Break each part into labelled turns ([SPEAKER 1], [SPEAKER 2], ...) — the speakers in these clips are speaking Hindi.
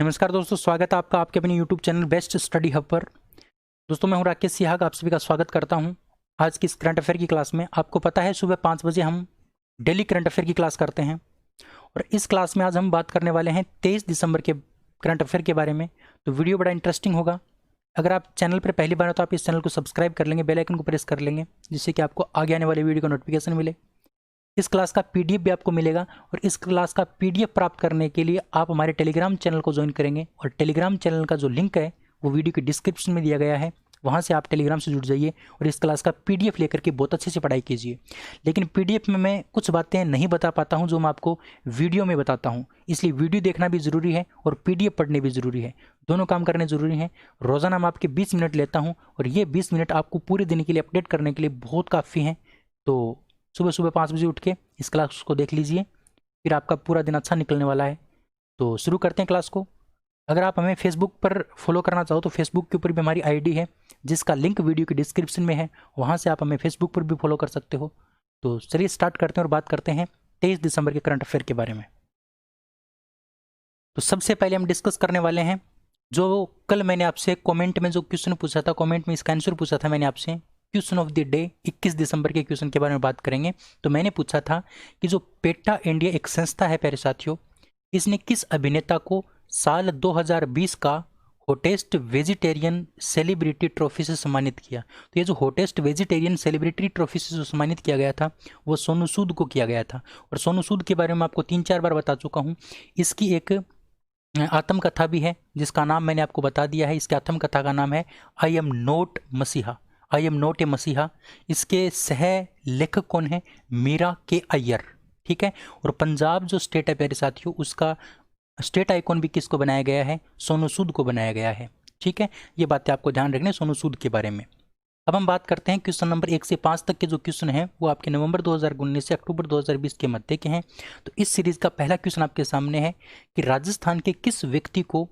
[SPEAKER 1] नमस्कार दोस्तों, स्वागत है आपका आपके अपने YouTube channel best study hub पर। दोस्तों मैं हूं राकेश सिहाग, आप सभी का स्वागत करता हूं। आज की इस करंट अफेयर की क्लास में आपको पता है सुबह 5 बजे हम डेली करंट अफेयर की क्लास करते हैं और इस क्लास में आज हम बात करने वाले हैं 23 दिसंबर के करंट अफेयर के बारे में। तो वीडियो बड़ा इंटरेस्टिंग होगा। अगर आप चैनल पर पहली बार हो तो आप इस चैनल को सब्सक्राइब कर लेंगे, बेल आइकन को प्रेस कर लेंगे, जिससे कि आपको आगे आने वाले वीडियो का नोटिफिकेशन मिले। इस क्लास का पीडीएफ भी आपको मिलेगा और इस क्लास का पीडीएफ प्राप्त करने के लिए आप हमारे टेलीग्राम चैनल को ज्वाइन करेंगे और टेलीग्राम चैनल का जो लिंक है वो वीडियो के डिस्क्रिप्शन में दिया गया है। वहाँ से आप टेलीग्राम से जुड़ जाइए और इस क्लास का पीडीएफ लेकर के बहुत अच्छे से पढ़ाई कीजिए। लेकिन पीडीएफ में मैं कुछ बातें नहीं बता पाता हूँ जो मैं आपको वीडियो में बताता हूँ, इसलिए वीडियो देखना भी ज़रूरी है और पीडीएफ पढ़ने भी ज़रूरी है। दोनों काम करने ज़रूरी हैं। रोज़ाना मैं आपके 20 मिनट लेता हूँ और ये 20 मिनट आपको पूरे दिन के लिए अपडेट करने के लिए बहुत काफ़ी हैं। तो सुबह सुबह 5 बजे उठ के इस क्लास को देख लीजिए, फिर आपका पूरा दिन अच्छा निकलने वाला है। तो शुरू करते हैं क्लास को। अगर आप हमें फेसबुक पर फॉलो करना चाहो तो फेसबुक के ऊपर भी हमारी आईडी है, जिसका लिंक वीडियो के डिस्क्रिप्शन में है। वहाँ से आप हमें फेसबुक पर भी फॉलो कर सकते हो। तो चलिए स्टार्ट करते हैं और बात करते हैं 23 दिसंबर के करंट अफेयर के बारे में। तो सबसे पहले हम डिस्कस करने वाले हैं जो कल मैंने आपसे कमेंट में जो क्वेश्चन पूछा था, कमेंट में इसका आंसर पूछा था मैंने आपसे। क्वेश्चन ऑफ द डे 21 दिसंबर के क्वेश्चन के बारे में बात करेंगे। तो मैंने पूछा था कि जो पेटा इंडिया एक संस्था है प्यारे साथियों, इसने किस अभिनेता को साल 2020 का हॉटेस्ट वेजिटेरियन सेलिब्रिटी ट्रॉफी से सम्मानित किया। तो ये जो हॉटेस्ट वेजिटेरियन सेलिब्रिटी ट्रॉफी से जो सम्मानित किया गया था वो सोनू सूद को किया गया था। और सोनू सूद के बारे में आपको 3-4 बार बता चुका हूँ। इसकी एक आत्मकथा भी है जिसका नाम मैंने आपको बता दिया है। इसके आत्मकथा का नाम है आई एम नॉट मसीहा, आई एम नॉट ए मसीहा। इसके सह लेखक कौन है? मीरा के अय्यर। ठीक है। और पंजाब जो स्टेट है प्यारे साथियों, उसका स्टेट आइकॉन भी किसको बनाया गया है? सोनू सूद को बनाया गया है। ठीक है, ये बातें आपको ध्यान रखने सोनू सूद के बारे में। अब हम बात करते हैं क्वेश्चन नंबर 1 से 5 तक के जो क्वेश्चन हैं वो आपके नवंबर 2019 से अक्टूबर 2020 के मध्य के हैं। तो इस सीरीज का पहला क्वेश्चन आपके सामने है कि राजस्थान के किस व्यक्ति को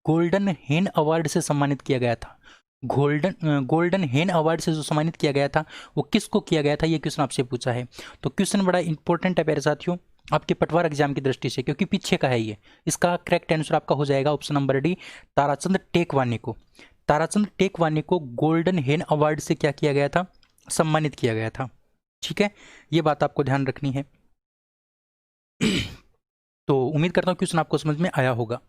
[SPEAKER 1] गोल्डन हेन अवार्ड से सम्मानित किया गया था? गोल्डन हेन अवार्ड से जो सम्मानित किया गया था वो किसको किया गया था, ये क्वेश्चन आपसे पूछा है। तो क्वेश्चन बड़ा इंपॉर्टेंट है प्यारे साथियों आपके पटवार एग्जाम की दृष्टि से, क्योंकि पीछे का है ये। इसका करेक्ट आंसर आपका हो जाएगा option number D, Tarachand Tekwani को। ताराचंद टेकवानी को गोल्डन हेन अवार्ड से क्या किया गया था? सम्मानित किया गया था। ठीक है, ये बात आपको ध्यान रखनी है। तो उम्मीद करता हूँ क्वेश्चन आपको समझ में आया होगा।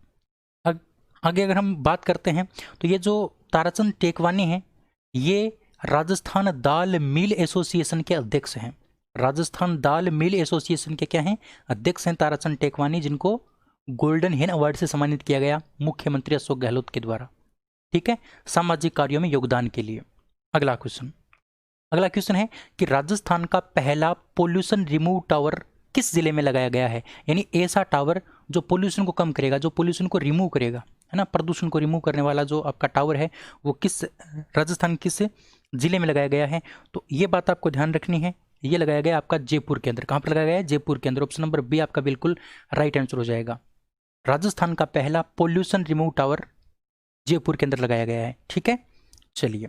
[SPEAKER 1] आगे अगर हम बात करते हैं तो ये जो ताराचंद टेकवानी हैं ये राजस्थान दाल मिल एसोसिएशन के अध्यक्ष हैं। राजस्थान दाल मिल एसोसिएशन के क्या हैं? अध्यक्ष हैं ताराचंद टेकवानी, जिनको गोल्डन हेन अवार्ड से सम्मानित किया गया मुख्यमंत्री अशोक गहलोत के द्वारा। ठीक है, सामाजिक कार्यों में योगदान के लिए। अगला क्वेश्चन है कि राजस्थान का पहला पोल्यूशन रिमूव टावर किस जिले में लगाया गया है? यानी ऐसा टावर जो पोल्यूशन को कम करेगा, जो पोल्यूशन को रिमूव करेगा, है ना, प्रदूषण को रिमूव करने वाला जो आपका टावर है वो किस राजस्थान किस जिले में लगाया गया है? तो ये बात आपको ध्यान रखनी है। ये लगाया गया आपका जयपुर के अंदर। कहाँ पर लगाया गया है? जयपुर के अंदर। ऑप्शन नंबर बी आपका बिल्कुल राइट आंसर हो जाएगा। राजस्थान का पहला पोल्यूशन रिमूव टावर जयपुर के अंदर लगाया गया है। ठीक है, चलिए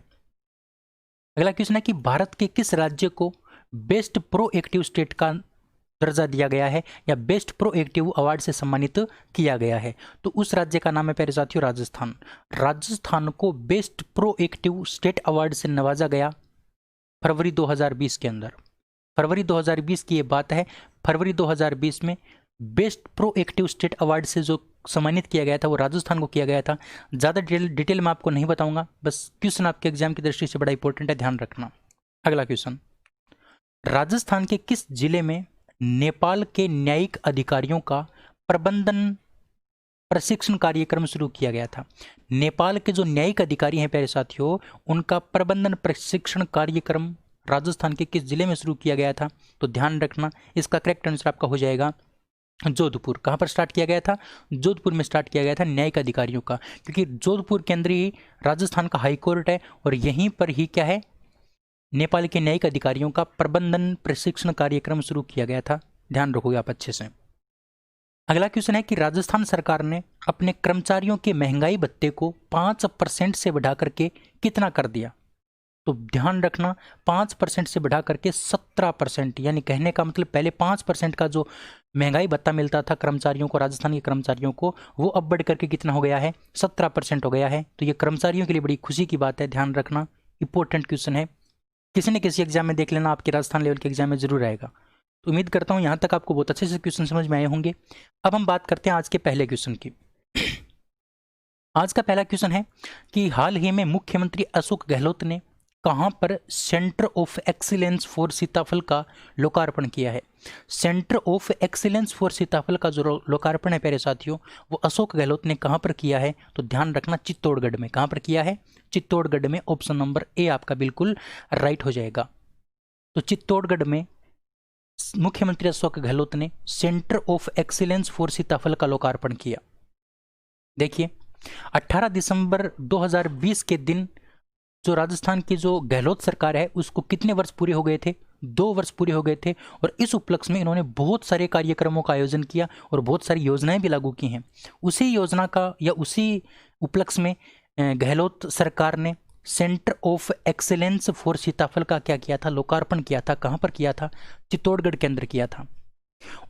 [SPEAKER 1] अगला क्वेश्चन है कि भारत के किस राज्य को बेस्ट प्रोएक्टिव स्टेट का दर्जा दिया गया है या बेस्ट प्रोएक्टिव अवार्ड से सम्मानित किया गया है? तो उस राज्य का नाम है प्यारे साथियों राजस्थान। राजस्थान को बेस्ट प्रोएक्टिव स्टेट अवार्ड से नवाजा गया फरवरी 2020 के अंदर। फरवरी 2020 की ये बात है। फरवरी 2020 में बेस्ट प्रोएक्टिव स्टेट अवार्ड से जो सम्मानित किया गया था वो राजस्थान को किया गया था। ज़्यादा डिटेल में आपको नहीं बताऊंगा, बस क्वेश्चन आपके एग्जाम की दृष्टि से बड़ा इंपॉर्टेंट है, ध्यान रखना। अगला क्वेश्चन, राजस्थान के किस जिले में नेपाल के न्यायिक अधिकारियों का प्रबंधन प्रशिक्षण कार्यक्रम शुरू किया गया था? नेपाल के जो न्यायिक अधिकारी हैं प्यारे साथियों, उनका प्रबंधन प्रशिक्षण कार्यक्रम राजस्थान के किस जिले में शुरू किया गया था? तो ध्यान रखना, इसका करेक्ट आंसर आपका हो जाएगा जोधपुर। कहाँ पर स्टार्ट किया गया था? जोधपुर में स्टार्ट किया गया था न्यायिक अधिकारियों का, क्योंकि जोधपुर के अंदर ही राजस्थान का हाई कोर्ट है और यहीं पर ही क्या है, नेपाल के न्यायिक अधिकारियों का प्रबंधन प्रशिक्षण कार्यक्रम शुरू किया गया था। ध्यान रखोगे आप अच्छे से। अगला क्वेश्चन है कि राजस्थान सरकार ने अपने कर्मचारियों के महंगाई भत्ते को 5% से बढ़ा करके कितना कर दिया? तो ध्यान रखना 5% से बढ़ा करके 17%, यानी कहने का मतलब पहले 5% का जो महंगाई भत्ता मिलता था कर्मचारियों को, राजस्थान के कर्मचारियों को, वो अब बढ़ करके कितना हो गया है, 17% हो गया है। तो ये कर्मचारियों के लिए बड़ी खुशी की बात है, ध्यान रखना, इंपॉर्टेंट क्वेश्चन है, किसी न किसी एग्जाम में देख लेना, आपके राजस्थान लेवल के एग्जाम में जरूर आएगा। तो उम्मीद करता हूँ यहाँ तक आपको बहुत अच्छे से क्वेश्चन समझ में आए होंगे। अब हम बात करते हैं आज के पहले क्वेश्चन की। आज का पहला क्वेश्चन है कि हाल ही में मुख्यमंत्री अशोक गहलोत ने कहां पर सेंटर ऑफ एक्सीलेंस फॉर सीताफल का लोकार्पण किया है। सेंटर ऑफ एक्सीलेंस फॉर सीताफल का जो लोकार्पण है प्यारे साथियों, वो अशोक गहलोत ने कहां पर किया है, तो ध्यान रखना चित्तौड़गढ़ में। कहां पर किया है, चित्तौड़गढ़ में। ऑप्शन नंबर ए आपका बिल्कुल राइट हो जाएगा। तो चित्तौड़गढ़ में मुख्यमंत्री अशोक गहलोत ने सेंटर ऑफ एक्सीलेंस फॉर सीताफल का लोकार्पण किया। देखिए 18 दिसंबर 2020 के दिन जो राजस्थान की जो गहलोत सरकार है उसको कितने वर्ष पूरे हो गए थे, 2 वर्ष पूरे हो गए थे। और इस उपलक्ष्य में इन्होंने बहुत सारे कार्यक्रमों का आयोजन किया और बहुत सारी योजनाएं भी लागू की हैं। उसी योजना का या उसी उपलक्ष्य में गहलोत सरकार ने सेंटर ऑफ एक्सीलेंस फॉर सीताफल का क्या किया था, लोकार्पण किया था। कहाँ पर किया था, चित्तौड़गढ़ के अंदर किया था।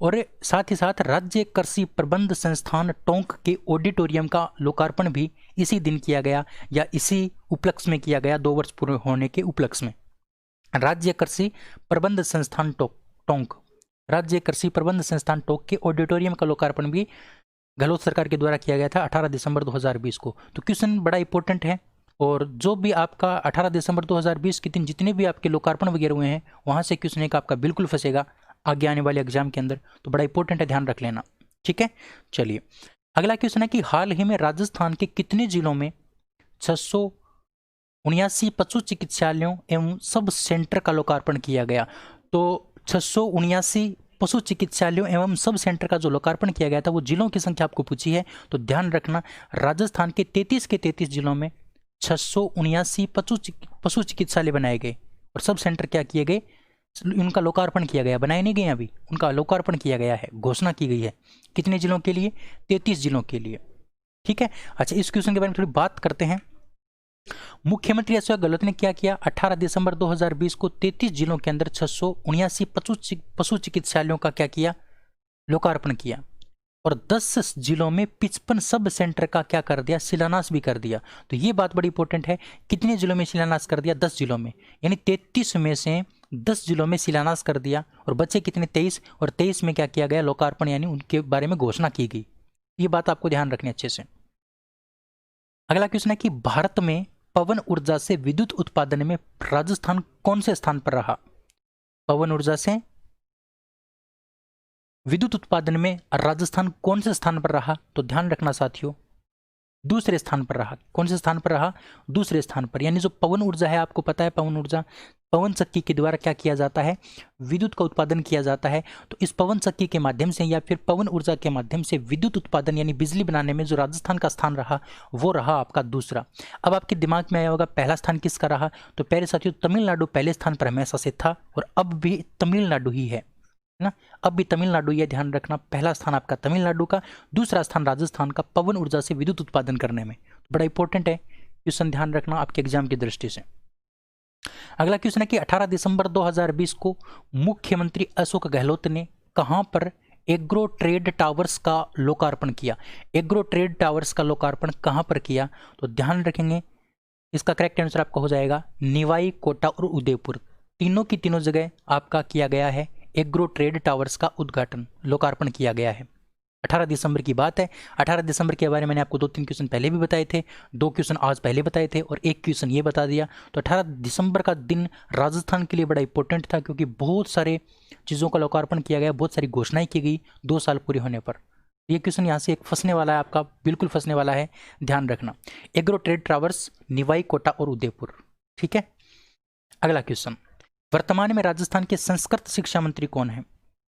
[SPEAKER 1] और साथ ही साथ राज्य कृषि प्रबंध संस्थान टोंक के ऑडिटोरियम का लोकार्पण भी इसी दिन किया गया या इसी उपलक्ष्य में किया गया, 2 वर्ष पूरे होने के उपलक्ष्य में। राज्य कृषि प्रबंध संस्थान टोंक, राज्य कृषि प्रबंध संस्थान टोंक के ऑडिटोरियम का लोकार्पण भी गहलोत सरकार के द्वारा किया गया था 18 दिसंबर 2020 को। तो क्वेश्चन बड़ा इंपॉर्टेंट है, और जो भी आपका 18 दिसंबर 2020 के दिन जितने भी आपके लोकार्पण वगैरह हुए हैं वहाँ से क्वेश्चन एक आपका बिल्कुल फंसेगा आगे आने वाले एग्जाम के अंदर। तो बड़ा इंपॉर्टेंट है, ध्यान रख लेना, ठीक है। चलिए अगला क्वेश्चन है कि हाल ही में राजस्थान के कितने जिलों में 679 पशु चिकित्सालयों एवं सब सेंटर का लोकार्पण किया गया। तो 679 पशु चिकित्सालयों एवं सब सेंटर का जो लोकार्पण किया गया था वो जिलों की संख्या आपको पूछी है। तो ध्यान रखना राजस्थान के 33 के 33 जिलों में 679 पशु चिकित्सालय बनाए गए और सब सेंटर क्या किए गए, उनका लोकार्पण किया गया। बनाए नहीं गए अभी, उनका लोकार्पण किया गया है, घोषणा की गई है। कितने जिलों के लिए, 33 जिलों के लिए, ठीक है। अच्छा इस क्वेश्चन के बारे में थोड़ी बात करते हैं। मुख्यमंत्री अशोक गहलोत ने क्या किया, 18 दिसंबर 2020 को 33 जिलों के अंदर 679 पशु चिकित्सालयों का क्या किया, लोकार्पण किया। और 10 जिलों में 55 सब सेंटर का क्या कर दिया, शिलान्यास भी कर दिया। तो ये बात बड़ी इंपॉर्टेंट है, कितने जिलों में शिलान्यास कर दिया, 10 जिलों में, यानी 33 में से 10 जिलों में शिलान्यास कर दिया। और बचे कितने, 23, और 23 में क्या किया गया, लोकार्पण, यानी उनके बारे में घोषणा की गई। ये बात आपको ध्यान रखनी अच्छे से। अगला क्वेश्चन है कि भारत में पवन ऊर्जा से विद्युत उत्पादन में राजस्थान कौन से स्थान पर रहा। पवन ऊर्जा से विद्युत उत्पादन में राजस्थान कौन से स्थान पर रहा, तो ध्यान रखना साथियों, दूसरे स्थान पर रहा। कौन से स्थान पर रहा, दूसरे स्थान पर। यानी जो पवन ऊर्जा है, आपको पता है पवन ऊर्जा, पवन चक्की के द्वारा क्या किया जाता है, विद्युत का उत्पादन किया जाता है। तो इस पवन चक्की के माध्यम से या फिर पवन ऊर्जा के माध्यम से विद्युत उत्पादन यानी बिजली बनाने में जो राजस्थान का स्थान रहा वो रहा आपका दूसरा। अब आपके दिमाग में आया होगा पहला स्थान किसका रहा, तो प्यारे साथियों तमिलनाडु पहले स्थान पर हमेशा से था और अब भी तमिलनाडु ही है ना, अब भी तमिलनाडु, ये ध्यान रखना। पहला स्थान आपका तमिलनाडु का, दूसरा स्थान राजस्थान का पवन ऊर्जा से विद्युत उत्पादन करने में। बड़ा इंपॉर्टेंट है क्वेश्चन, ध्यान रखना आपके एग्जाम की दृष्टि से। अगला क्वेश्चन है कि 18 दिसंबर 2020 को मुख्यमंत्री अशोक गहलोत ने कहां पर एग्रो ट्रेड टावर्स का लोकार्पण किया। एग्रो ट्रेड टावर्स का लोकार्पण कहां पर किया, तो ध्यान रखेंगे इसका करेक्ट आंसर आपका हो जाएगा निवाई, कोटा और उदयपुर। तीनों की तीनों जगह आपका किया गया है एग्रो ट्रेड टावर्स का उद्घाटन, लोकार्पण किया गया है। 18 दिसंबर की बात है। 18 दिसंबर के बारे में मैंने आपको 2-3 क्वेश्चन पहले भी बताए थे, 2 क्वेश्चन आज पहले बताए थे और 1 क्वेश्चन ये बता दिया। तो 18 दिसंबर का दिन राजस्थान के लिए बड़ा इंपॉर्टेंट था क्योंकि बहुत सारे चीज़ों का लोकार्पण किया गया, बहुत सारी घोषणाएं की गई 2 साल पूरे होने पर। ये क्वेश्चन यहाँ से एक फंसने वाला है आपका, बिल्कुल फंसने वाला है, ध्यान रखना। Agro trade towers Niwai, Kota और उदयपुर, ठीक है। अगला क्वेश्चन, वर्तमान में राजस्थान के संस्कृत शिक्षा मंत्री कौन है।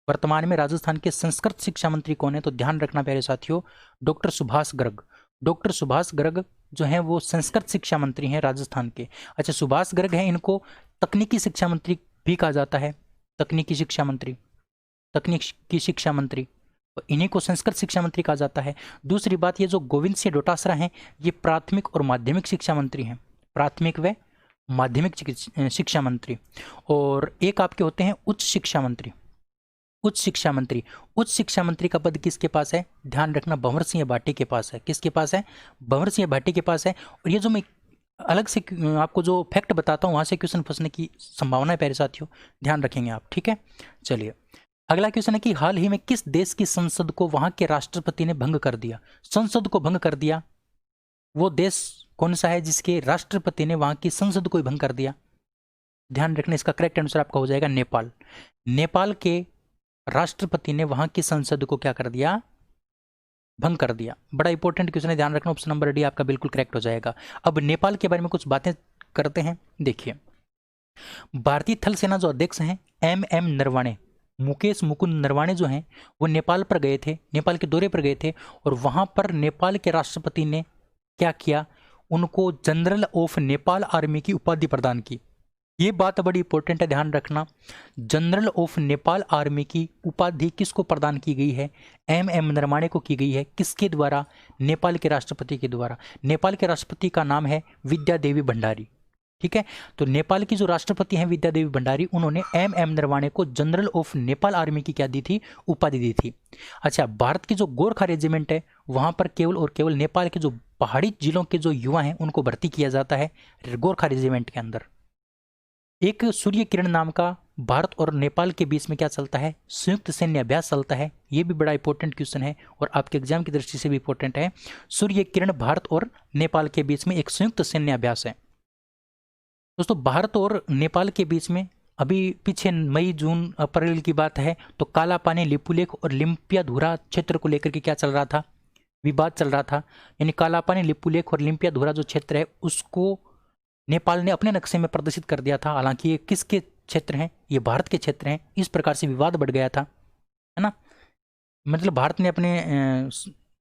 [SPEAKER 1] वर्तमान में राजस्थान के संस्कृत शिक्षा मंत्री कौन है, तो ध्यान रखना प्यारे साथियों डॉक्टर सुभाष गर्ग। डॉक्टर सुभाष गर्ग जो हैं वो संस्कृत शिक्षा मंत्री हैं राजस्थान के। अच्छा सुभाष गर्ग हैं, इनको तकनीकी शिक्षा मंत्री भी कहा जाता है, तकनीकी शिक्षा मंत्री, तकनीकी शिक्षा मंत्री, तो इन्हीं को संस्कृत शिक्षा मंत्री कहा जाता है। दूसरी बात, ये जो गोविंद सिंह डोटासरा हैं ये प्राथमिक और माध्यमिक शिक्षा मंत्री हैं, प्राथमिक व माध्यमिक शिक्षा मंत्री, और एक आपके होते हैं उच्च शिक्षा मंत्री। उच्च शिक्षा मंत्री, उच्च शिक्षा मंत्री का पद किसके पास है? ध्यान रखना, भंवर सिंह भाटी के पास है। किसके पास है? भंवर सिंह भाटी के पास है। और ये जो मैं अलग से आपको जो फैक्ट बताता हूँ वहां से क्वेश्चन फंसने की संभावना है प्यारे साथियों, ध्यान रखेंगे आप, ठीक है। चलिए अगला क्वेश्चन है कि हाल ही में किस देश की संसद को वहां के राष्ट्रपति ने भंग कर दिया? संसद को भंग कर दिया, वो देश कौन सा है जिसके राष्ट्रपति ने वहां की संसद को भंग कर दिया? ध्यान रखना, इसका करेक्ट आंसर आपका हो जाएगा नेपाल। नेपाल के राष्ट्रपति ने वहां की संसद को क्या कर दिया? भंग कर दिया। बड़ा इंपॉर्टेंट क्वेश्चन है, ध्यान रखना, ऑप्शन नंबर डी आपका बिल्कुल करेक्ट हो जाएगा। अब नेपाल के बारे में कुछ बातें करते हैं। देखिए, भारतीय थल सेना जो अध्यक्ष हैं एम नरवाणे, मुकेश मुकुंद नरवाणे जो हैं, वो नेपाल पर गए थे, नेपाल के दौरे पर गए थे, और वहां पर नेपाल के राष्ट्रपति ने क्या किया? उनको जनरल ऑफ नेपाल आर्मी की उपाधि प्रदान की। ये बात बड़ी इंपॉर्टेंट है, ध्यान रखना। जनरल ऑफ नेपाल आर्मी की उपाधि किसको प्रदान की गई है? एम नरवाणे को की गई है। किसके द्वारा? नेपाल के राष्ट्रपति के द्वारा। नेपाल के राष्ट्रपति का नाम है विद्या देवी भंडारी, ठीक है। तो नेपाल की जो राष्ट्रपति हैं विद्या देवी भंडारी, उन्होंने एम नरवाणे को जनरल ऑफ नेपाल आर्मी की क्या दी थी? उपाधि दी थी। अच्छा, भारत की जो गोरखा रेजिमेंट है वहां पर केवल और केवल नेपाल के जो पहाड़ी जिलों के जो युवा हैं उनको भर्ती किया जाता है गोरखा रेजिमेंट के अंदर। एक सूर्य किरण नाम का भारत और नेपाल के बीच में क्या चलता है? संयुक्त सैन्य अभ्यास चलता है। ये भी बड़ा इंपॉर्टेंट क्वेश्चन है और आपके एग्जाम की दृष्टि से भी इंपॉर्टेंट है। सूर्य किरण भारत और नेपाल के बीच में एक संयुक्त सैन्य अभ्यास है। दोस्तों, भारत और नेपाल के बीच में अभी पीछे मई जून अप्रैल की बात है तो काला पानी, लिपुलेख और लिम्पियाधुरा क्षेत्र को लेकर के क्या चल रहा था? विवाद चल रहा था। यानी काला पानी, लिपुलेख और लिम्पियाधुरा जो क्षेत्र है उसको नेपाल ने अपने नक्शे में प्रदर्शित कर दिया था। हालांकि ये किसके क्षेत्र हैं? ये भारत के क्षेत्र हैं। इस प्रकार से विवाद बढ़ गया था, है ना। मतलब भारत ने अपने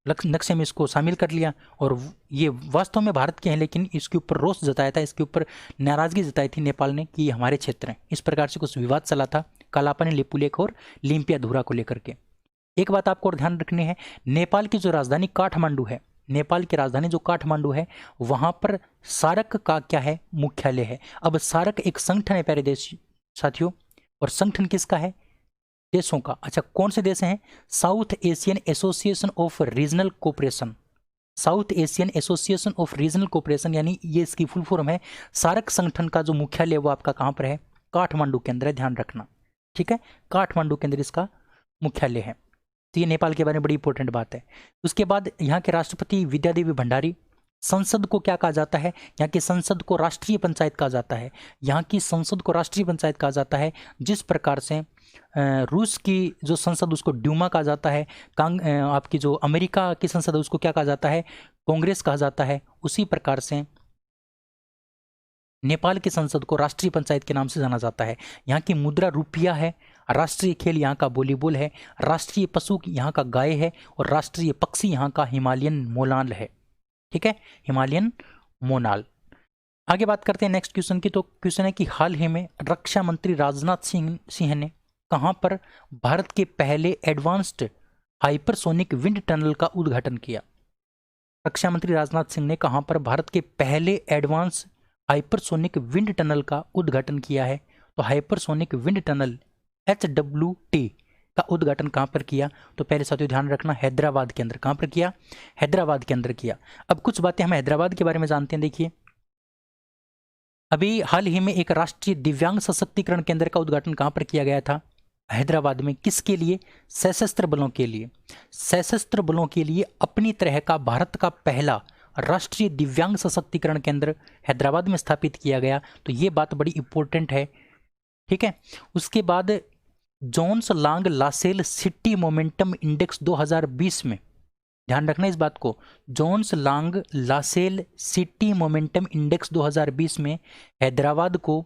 [SPEAKER 1] नक्शे में इसको शामिल कर लिया और ये वास्तव में भारत के हैं, लेकिन इसके ऊपर रोष जताया था, इसके ऊपर नाराजगी जताई थी नेपाल ने कि ये हमारे क्षेत्र हैं। इस प्रकार से कुछ विवाद चला था कालापानी, लिपुलेख और लिम्पियाधुरा को लेकर के। एक बात आपको और ध्यान रखनी है, नेपाल की जो राजधानी काठमांडू है, नेपाल की राजधानी जो काठमांडू है, वहां पर सार्क का क्या है? मुख्यालय है। अब सार्क एक संगठन है प्यारे देश साथियों, और संगठन किसका है? देशों का। अच्छा, कौन से देश हैं? South Asian association of regional cooperation. South Asian association of regional cooperation, यानी ये इसकी फुल फॉर्म है। सार्क संगठन का जो मुख्यालय वो आपका कहां पर है? काठमांडू के अंदर है, ध्यान रखना, ठीक है। काठमांडू के अंदर इसका मुख्यालय है। तो ये नेपाल के बारे में बड़ी इंपॉर्टेंट बात है। उसके बाद यहाँ के राष्ट्रपति विद्या देवी भंडारी। संसद को क्या कहा जाता है? यहाँ की संसद को राष्ट्रीय पंचायत कहा जाता है। यहाँ की संसद को राष्ट्रीय पंचायत कहा जाता है। जिस प्रकार से रूस की जो संसद उसको ड्यूमा कहा जाता है, आपकी जो अमेरिका की संसद है उसको क्या कहा जाता है? कांग्रेस कहा जाता है। उसी प्रकार से नेपाल की संसद को राष्ट्रीय पंचायत के नाम से जाना जाता है। यहाँ की मुद्रा रुपया है। राष्ट्रीय खेल यहाँ का वॉलीबॉल है। राष्ट्रीय पशु यहाँ का गाय है और राष्ट्रीय पक्षी यहाँ का हिमालयन मोनाल है, ठीक है, हिमालयन मोनाल। आगे बात करते हैं नेक्स्ट क्वेश्चन की। तो क्वेश्चन है कि हाल ही में रक्षा मंत्री राजनाथ सिंह ने कहां पर भारत के पहले एडवांस्ड हाइपरसोनिक विंड टनल का उद्घाटन किया? रक्षा मंत्री राजनाथ सिंह ने कहां पर भारत के पहले एडवांस हाइपरसोनिक विंड टनल का उद्घाटन किया है? तो हाइपरसोनिक विंड टनल HWT का उद्घाटन कहां पर किया? तो पहले साथियों ध्यान रखना, हैदराबाद के अंदर। कहां पर किया? हैदराबाद के अंदर किया। अब कुछ बातें हम हैदराबाद के बारे में जानते हैं। देखिए, अभी हाल ही में एक राष्ट्रीय दिव्यांग सशक्तिकरण केंद्र का उद्घाटन कहां पर किया गया था? हैदराबाद में। किसके लिए? सशस्त्र बलों के लिए। सशस्त्र बलों के लिए अपनी तरह का भारत का पहला राष्ट्रीय दिव्यांग सशक्तिकरण केंद्र हैदराबाद में स्थापित किया गया। तो ये बात बड़ी इंपॉर्टेंट है, ठीक है। उसके बाद जोन्स लांग लासेल सिटी मोमेंटम इंडेक्स 2020 में, ध्यान रखना इस बात को, जोन्स लांग लासेल सिटी मोमेंटम इंडेक्स 2020 में हैदराबाद को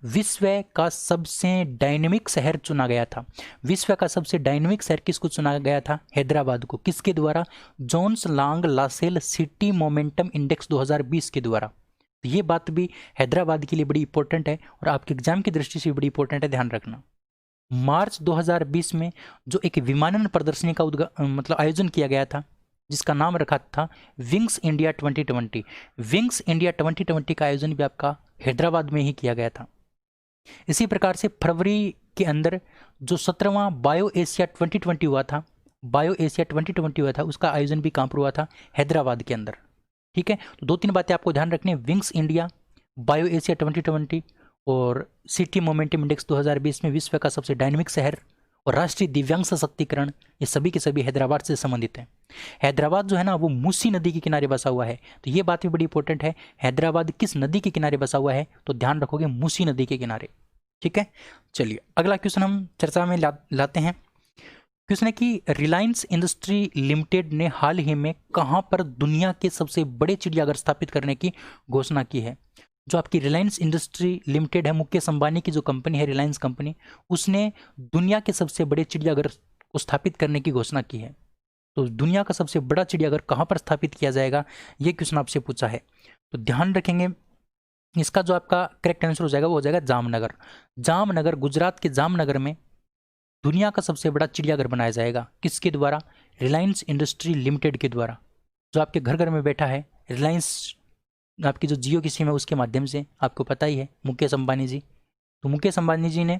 [SPEAKER 1] विश्व का सबसे डायनेमिक शहर चुना गया था। विश्व का सबसे डायनेमिक शहर किसको चुना गया था? हैदराबाद को। किसके द्वारा? जोन्स लांग लासेल सिटी मोमेंटम इंडेक्स 2020 के द्वारा। तो ये बात भी हैदराबाद के लिए बड़ी इंपॉर्टेंट है और आपके एग्जाम की दृष्टि से बड़ी इंपॉर्टेंट है, ध्यान रखना। मार्च 2020 में जो एक विमानन प्रदर्शनी का मतलब आयोजन किया गया था, जिसका नाम रखा था विंग्स इंडिया 2020। विंग्स इंडिया 2020 का आयोजन भी आपका हैदराबाद में ही किया गया था। इसी प्रकार से फरवरी के अंदर जो 17वां बायो एशिया 2020 हुआ था, बायो एशिया 2020 हुआ था, उसका आयोजन भी कहाँ पर हुआ था? हैदराबाद के अंदर। ठीक है, तो 2-3 बातें आपको ध्यान रखनी है, विंग्स इंडिया, बायो एशिया 2020 और सिटी मोमेंटम इंडेक्स 2020 में विश्व का सबसे डायनेमिक शहर और राष्ट्रीय दिव्यांग सशक्तिकरण, ये सभी के सभी हैदराबाद से संबंधित हैं। हैदराबाद जो है ना वो मूसी नदी के किनारे बसा हुआ है, तो ये बात भी बड़ी इंपॉर्टेंट है। हैदराबाद किस नदी के किनारे बसा हुआ है? तो ध्यान रखोगे, मूसी नदी के किनारे। ठीक है, चलिए अगला क्वेश्चन हम चर्चा में लाते हैं। क्वेश्चन है कि रिलायंस इंडस्ट्री लिमिटेड ने हाल ही में कहां पर दुनिया के सबसे बड़े चिड़ियाघर स्थापित करने की घोषणा की है? जो आपकी रिलायंस इंडस्ट्री लिमिटेड है, मुकेश अंबानी की जो कंपनी है, रिलायंस कंपनी, उसने दुनिया के सबसे बड़े चिड़ियाघर को स्थापित करने की घोषणा की है। तो दुनिया का सबसे बड़ा चिड़ियाघर कहाँ पर स्थापित किया जाएगा, ये क्वेश्चन आपसे पूछा है। तो ध्यान रखेंगे, इसका जो आपका करेक्ट आंसर हो जाएगा वो हो जाएगा जामनगर। जामनगर, गुजरात के जामनगर में दुनिया का सबसे बड़ा चिड़ियाघर बनाया जाएगा। किसके द्वारा? रिलायंस इंडस्ट्री लिमिटेड के द्वारा। जो आपके घर घर में बैठा है, रिलायंस आपकी जो जियो की सिम है उसके माध्यम से, आपको पता ही है, मुकेश अंबानी जी। तो मुकेश अंबानी जी ने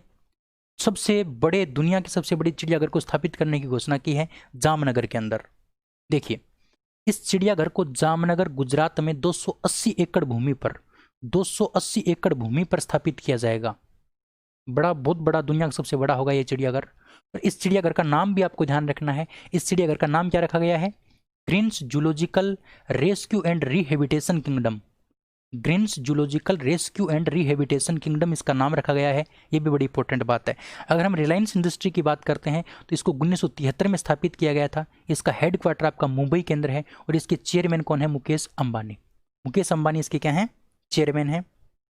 [SPEAKER 1] सबसे बड़े, दुनिया के सबसे बड़े चिड़ियाघर को स्थापित करने की घोषणा की है जामनगर के अंदर। देखिए, इस चिड़ियाघर को जामनगर, गुजरात में 280 एकड़ भूमि पर, 280 एकड़ भूमि पर स्थापित किया जाएगा। बड़ा, बहुत बड़ा, दुनिया का सबसे बड़ा होगा ये चिड़ियाघर। और इस चिड़ियाघर का नाम भी आपको ध्यान रखना है। इस चिड़ियाघर का नाम क्या रखा गया है? Greens Zoological Rescue and Rehabilitation Kingdom. Greens Zoological Rescue and Rehabilitation Kingdom इसका नाम रखा गया है। ये भी बड़ी इंपॉर्टेंट बात है। अगर हम रिलायंस इंडस्ट्री की बात करते हैं तो इसको 1973 में स्थापित किया गया था। इसका हेडक्वार्टर आपका मुंबई के अंदर है और इसके चेयरमैन कौन है? मुकेश अंबानी। मुकेश अंबानी इसके क्या हैं? चेयरमैन है,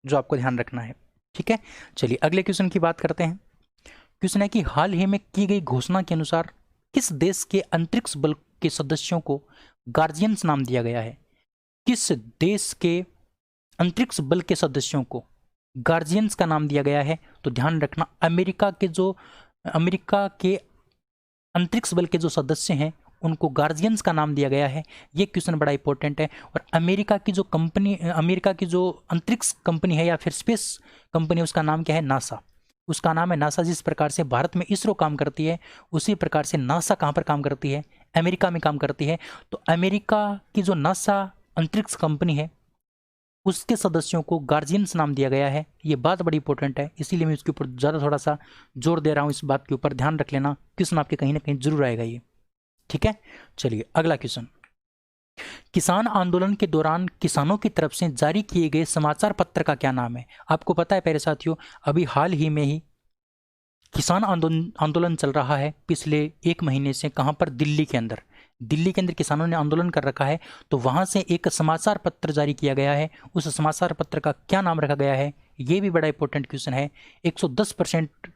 [SPEAKER 1] जो आपको ध्यान रखना है। ठीक है, चलिए अगले क्वेश्चन की बात करते हैं। क्वेश्चन है कि हाल ही में की गई घोषणा के अनुसार किस देश के अंतरिक्ष बल के सदस्यों को गार्जियंस नाम दिया गया है? किस देश के अंतरिक्ष बल के सदस्यों को गार्जियंस का नाम दिया गया है? तो ध्यान रखना, अमेरिका के अंतरिक्ष बल के जो सदस्य हैं उनको गार्जियंस का नाम दिया गया है। ये क्वेश्चन बड़ा इंपॉर्टेंट है। और अमेरिका की जो अंतरिक्ष कंपनी है या फिर स्पेस कंपनी, उसका नाम क्या है? नासा। उसका नाम है नासा। जिस प्रकार से भारत में इसरो काम करती है, उसी प्रकार से नासा कहाँ पर काम करती है? अमेरिका में काम करती है। तो अमेरिका की जो नासा अंतरिक्ष कंपनी है, उसके सदस्यों को गार्जियंस नाम दिया गया है। ये बात बड़ी इंपॉर्टेंट है, इसीलिए मैं इसके ऊपर ज़्यादा थोड़ा सा जोर दे रहा हूँ। इस बात के ऊपर ध्यान रख लेना, क्वेश्चन आपके कहीं ना कहीं जरूर आएगा ये। ठीक है, चलिए अगला क्वेश्चन। किसान आंदोलन के दौरान किसानों की तरफ से जारी किए गए समाचार पत्र का क्या नाम है? आपको पता है प्यारे साथियों, अभी हाल ही में ही किसान आंदोलन चल रहा है पिछले 1 महीने से। कहाँ पर? दिल्ली के अंदर। दिल्ली के अंदर किसानों ने आंदोलन कर रखा है, तो वहां से एक समाचार पत्र जारी किया गया है। उस समाचार पत्र का क्या नाम रखा गया है? ये भी बड़ा इंपॉर्टेंट क्वेश्चन है। 110%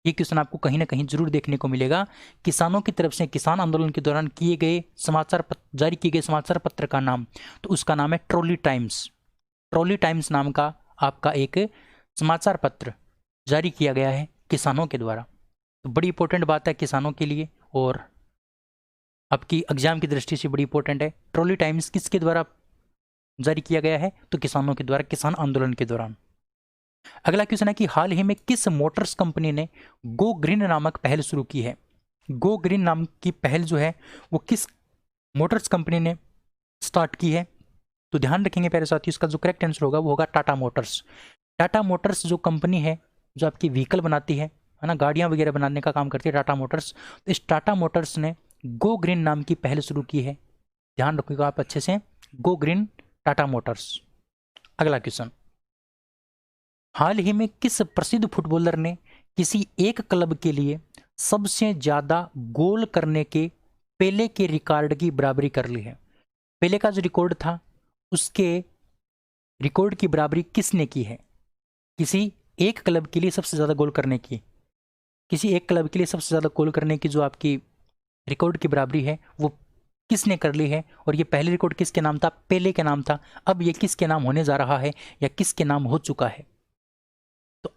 [SPEAKER 1] ये क्वेश्चन आपको कहीं ना कहीं जरूर देखने को मिलेगा। किसानों की तरफ से किसान आंदोलन के दौरान जारी किए गए समाचार पत्र का नाम, तो उसका नाम है ट्रॉली टाइम्स। ट्रॉली टाइम्स नाम का आपका एक समाचार पत्र जारी किया गया है किसानों के द्वारा। तो बड़ी इंपॉर्टेंट बात है किसानों के लिए और आपकी एग्जाम की दृष्टि से बड़ी इंपॉर्टेंट है। ट्रॉली टाइम्स किसके द्वारा जारी किया गया है? तो किसानों के द्वारा, किसान आंदोलन के दौरान। अगला क्वेश्चन है कि हाल ही में किस मोटर्स कंपनी ने गो ग्रीन नामक पहल शुरू की है? गो ग्रीन नाम की पहल जो है वो किस मोटर्स कंपनी ने स्टार्ट की है? तो ध्यान रखेंगे प्यारे साथियों, इसका जो करेक्ट आंसर होगा वो होगा टाटा मोटर्स। टाटा मोटर्स जो कंपनी है, जो आपकी व्हीकल बनाती है ना, गाड़ियां वगैरह बनाने का काम करती है टाटा मोटर्स। तो इस टाटा मोटर्स ने गो ग्रीन नाम की पहल शुरू की है। ध्यान रखिएगा आप अच्छे से, गो ग्रीन, टाटा मोटर्स। अगला क्वेश्चन, हाल ही में किस प्रसिद्ध फुटबॉलर ने किसी एक क्लब के लिए सबसे ज्यादा गोल करने के पेले के रिकॉर्ड की बराबरी कर ली है? पेले का जो रिकॉर्ड था, उसके रिकॉर्ड की बराबरी किसने की है? किसी एक क्लब के लिए सबसे ज्यादा गोल करने की, किसी एक क्लब के लिए सबसे ज्यादा गोल करने की जो आपकी रिकॉर्ड की बराबरी है वो किसने कर ली है? और ये पहले रिकॉर्ड किसके नाम था? पेले के नाम था। अब ये किसके नाम होने जा रहा है या किसके नाम हो चुका है? तो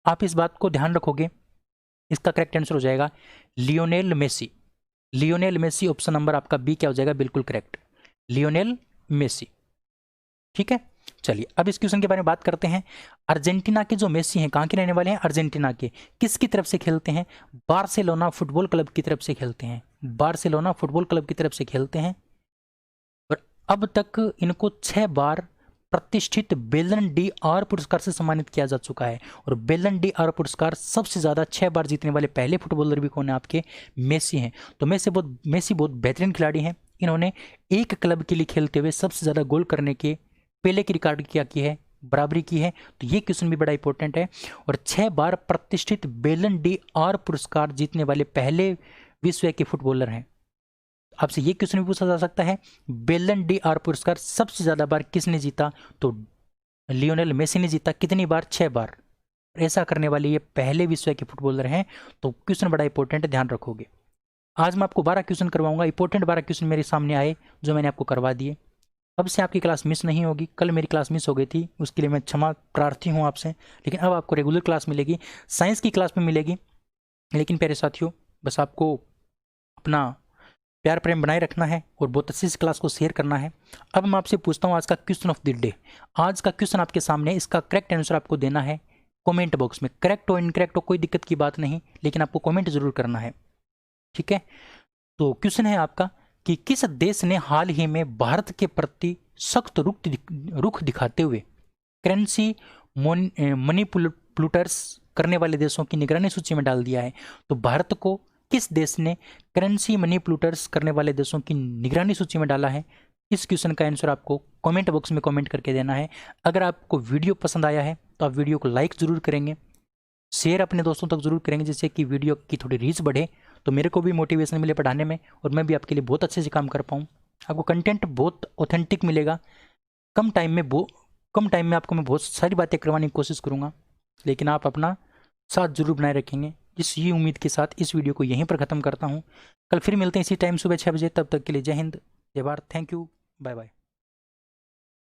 [SPEAKER 1] आप इस बात को ध्यान रखोगे, इसका करेक्ट आंसर हो जाएगा Lionel Messi. Lionel Messi, option number आपका बी क्या हो जाएगा, बिल्कुल करेक्ट, लियोनेल मेसी। ठीक है, चलिए अब इस क्वेश्चन के बारे में बात करते हैं। अर्जेंटीना के जो मेसी हैं कहाँ के रहने वाले हैं, अर्जेंटीना के, किसकी तरफ से खेलते हैं, बार्सिलोना फुटबॉल क्लब की तरफ से खेलते हैं, बार्सिलोना फुटबॉल क्लब की तरफ से खेलते हैं। और अब तक इनको 6 बार प्रतिष्ठित बेलन डी आर पुरस्कार से सम्मानित किया जा चुका है। और बेलन डी आर पुरस्कार सबसे ज़्यादा 6 बार जीतने वाले पहले फुटबॉलर भी कौन है, आपके मेसी हैं। तो मेसी बहुत बेहतरीन खिलाड़ी हैं। इन्होंने एक क्लब के लिए खेलते हुए सबसे ज़्यादा गोल करने के पेले की रिकॉर्ड क्या की है, बराबरी की है। तो ये क्वेश्चन भी बड़ा इंपॉर्टेंट है। और 6 बार प्रतिष्ठित बेलन डी आर पुरस्कार जीतने वाले पहले विश्व के फुटबॉलर हैं। आपसे ये क्वेश्चन भी पूछा जा सकता है, बेलन डी आर पुरस्कार सबसे ज्यादा बार किसने जीता, तो लियोनेल मेसी ने जीता। कितनी बार, 6 बार। ऐसा करने वाले ये पहले विश्व के फुटबॉलर हैं। तो क्वेश्चन बड़ा इंपॉर्टेंट है, ध्यान रखोगे। आज मैं आपको 12 क्वेश्चन करवाऊंगा, इंपॉर्टेंट 12 क्वेश्चन मेरे सामने आए जो मैंने आपको करवा दिए। अब से आपकी क्लास मिस नहीं होगी। कल मेरी क्लास मिस हो गई थी, उसके लिए मैं क्षमा प्रार्थी हूँ आपसे। लेकिन अब आपको रेगुलर क्लास मिलेगी, साइंस की क्लास में मिलेगी। लेकिन प्यारे साथियों, बस आपको अपना प्यार प्रेम बनाए रखना है और बहुत अच्छे से क्लास को शेयर करना है। अब मैं आपसे पूछता हूँ आज का क्वेश्चन ऑफ द डे। आज का क्वेश्चन आपके सामने, इसका करेक्ट आंसर आपको देना है कमेंट बॉक्स में। करेक्ट हो इनकरेक्ट हो कोई दिक्कत की बात नहीं, लेकिन आपको कमेंट जरूर करना है। ठीक है, तो क्वेश्चन है आपका कि किस देश ने हाल ही में भारत के प्रति सख्त रुख दिखाते हुए करेंसी मनीपुलेटर्स करने वाले देशों की निगरानी सूची में डाल दिया है। तो भारत को किस देश ने करेंसी मनीपुलेटर्स करने वाले देशों की निगरानी सूची में डाला है? इस क्वेश्चन का आंसर आपको कमेंट बॉक्स में कमेंट करके देना है। अगर आपको वीडियो पसंद आया है तो आप वीडियो को लाइक ज़रूर करेंगे, शेयर अपने दोस्तों तक जरूर करेंगे, जिससे कि वीडियो की थोड़ी रीच बढ़े, तो मेरे को भी मोटिवेशन मिले पढ़ाने में और मैं भी आपके लिए बहुत अच्छे से काम कर पाऊँ। आपको कंटेंट बहुत ऑथेंटिक मिलेगा। कम टाइम में आपको मैं बहुत सारी बातें करवाने की कोशिश करूँगा, लेकिन आप अपना साथ जरूर बनाए रखेंगे। इस ये उम्मीद के साथ इस वीडियो को यहीं पर ख़त्म करता हूँ। कल फिर मिलते हैं इसी टाइम सुबह 6 बजे। तब तक के लिए जय हिंद, जय Bharat, thank you, bye bye.